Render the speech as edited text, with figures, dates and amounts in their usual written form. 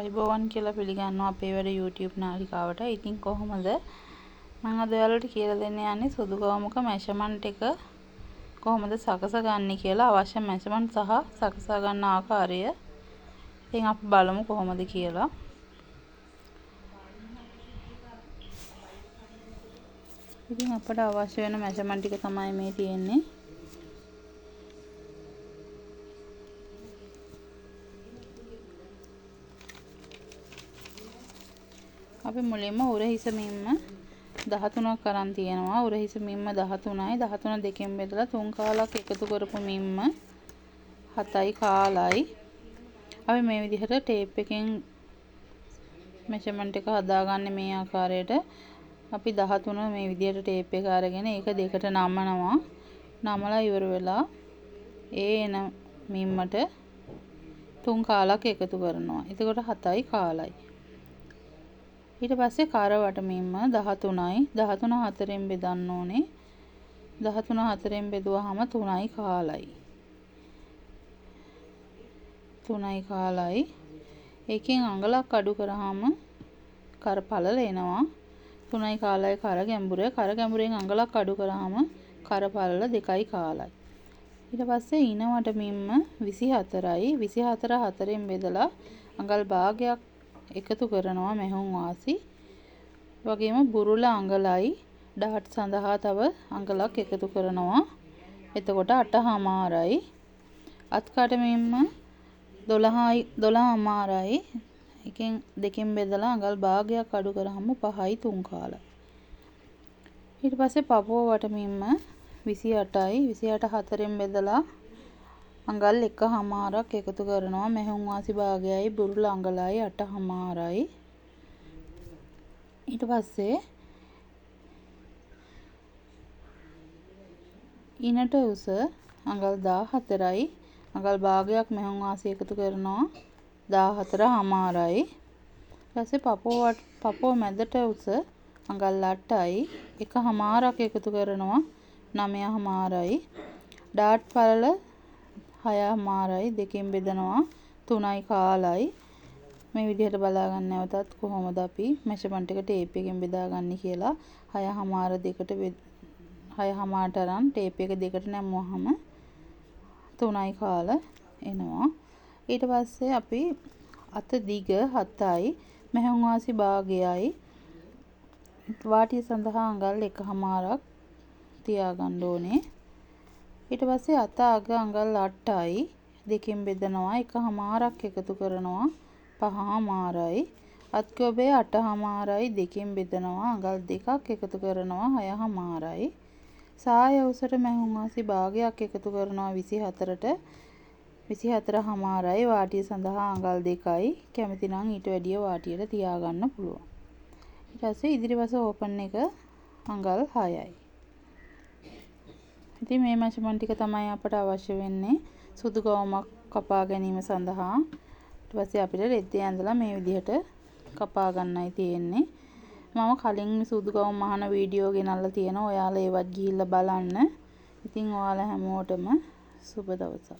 අයිබෝවන් කියලා පිළිගන්නවා අපේ වැඩ YouTube නාලිකාවට. ඉතින් කොහොමද මම අද ඔයාලට කියලා දෙන්න යන්නේ සුදු ගවමුක මෙෂර්මන්ට් එක කොහොමද සකසගන්නේ කියලා, අවශ්‍ය මෙෂර්මන්ට් සහ සකසා ගන්න ආකාරය. ඉතින් අපි බලමු කොහොමද කියලා. ඉතින් අපට අවශ්‍ය වෙන මෙෂර්මන්ට් ටික තමයි මේ තියෙන්නේ. අපි මුලින්ම උරහිස මිම්ම 13ක් අරන් තියෙනවා. උරහිස මිම්ම 13යි. 13 දෙකෙන් බෙදලා 3 කාලක් එකතු කරපු මිම්ම 7යි කාලයි. අපි මේ විදිහට ටේප් එකෙන් මෙෂර්මන්ට් එක හදාගන්නේ මේ ආකාරයට. අපි 13 මේ විදිහට ටේප් එක අරගෙන ඒක දෙකට නමනවා. නමලා ඉවර වෙලා එන මිම්මට 3 කාලක් එකතු කරනවා. එතකොට 7යි කාලයි. ඊට පස්සේ කරවට මිම්ම 13යි. 13 හතරෙන් බෙදන්න ඕනේ. 13 හතරෙන් බෙදුවාම 3යි කාලයි. 3යි කාලයි. එකෙන් අඟලක් අඩු කරාම කර පළල එනවා. 3යි කාලයි කර ගැඹුර. කර ගැඹුරෙන් අඟලක් අඩු කරාම කර පළල 2යි කාලයි. ඊට පස්සේ ඉනවට මිම්ම 24යි. 24 හතරෙන් බෙදලා අඟල් භාගයක් එකතු කරනවා මෙහුම් වාසි. වගේම බුරුල අඟලයි ඩාට් සඳහා තව අඟලක් එකතු කරනවා. එතකොට 8හමාරයි. අත්කට මෙම්ම 12හමාරයි. එකෙන් දෙකෙන් බෙදලා අඟල් භාගයක් අඩු කරාම 5යි 3 කාලයි. ඊට පස්සේ පපුව වට මෙම්ම 28යි. 28 හතරෙන් බෙදලා අඟල් 1හමාරක් එකතු කරනවා. මෙහුම් වාසි භාගයයි බුරුල අඟලයි 8හමාරයි. ඊට පස්සේ ඉනට උස අඟල් 14යි. අඟල් භාගයක් මෙහුම් වාසි එකතු කරනවා 14හමාරයි. ඊට පස්සේ පපුව මැදට උස අඟල් 8යි. 1හමාරක් එකතු කරනවා 9හමාරයි. ඩාට් පළල 6හමාරයි. දෙකෙන් බෙදනවා 3යි කාලයි. මේ විදිහට බලා ගන්න නැවතත් කොහොමද අපි මෙෂර්මන්ට් එක ටේප් එකෙන් බෙදාගන්නේ කියලා. 6හමාර දෙකට 6හමාරට අරන් ටේප් එක දෙකට නැමුවාම 3යි කාල එනවා. ඊට පස්සේ අපි අත දිග 7යි. මෙහුම් වාසි භාගයයි වාටිය සඳහා අඟල් 1හමාරක් තියාගන්න ඕනේ. ඊට පස්සේ අත අග අඟල් 8යි. දෙකෙන් බෙදනවා 1හමාරක් එකතු කරනවා 5හමාරයි. අත්කොබේ 8හමාරයි. දෙකෙන් බෙදනවා අඟල් 2ක් එකතු කරනවා 6හමාරයි. සාය උසට මෙහුම් වාසි භාගයක් එකතු කරනවා 24ට 24හමාරයි. වාටිය සඳහා අඟල් 2යි. කැමති නම් ඊට වැඩිය වාටියට තියාගන්න පුළුවන්. ඊට පස්සේ ඉදිරිපස ඕපන් එක අඟල් 6යි. ඉතින් මේ මෙෂර්මන්ට් ටික තමයි අපට අවශ්‍ය වෙන්නේ සුදු ගවමක් කපා ගැනීම සඳහා. ඊට පස්සේ අපිට රෙද්දේ ඇඳලා මේ විදිහට කපා ගන්නයි තියෙන්නේ. මම කලින් සුදු ගවම මහන වීඩියෝ ගෙනල්ලා තියෙනවා. ඔයාලා ඒවත් ගිහිල්ලා බලන්න. ඉතින් ඔයාලා හැමෝටම සුබ දවසක්.